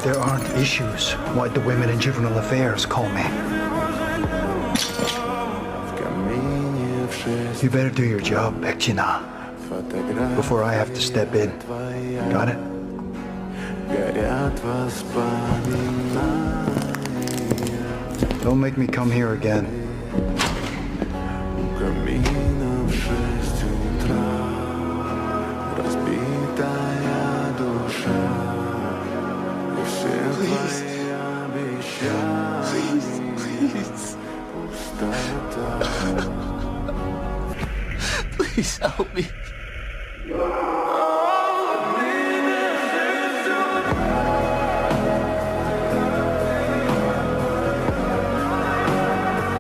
there aren't issues, why'd the women in juvenile affairs call me? You better do your job, Bekchina, before I have to step in. Got it? Don't make me come here again. Please help me.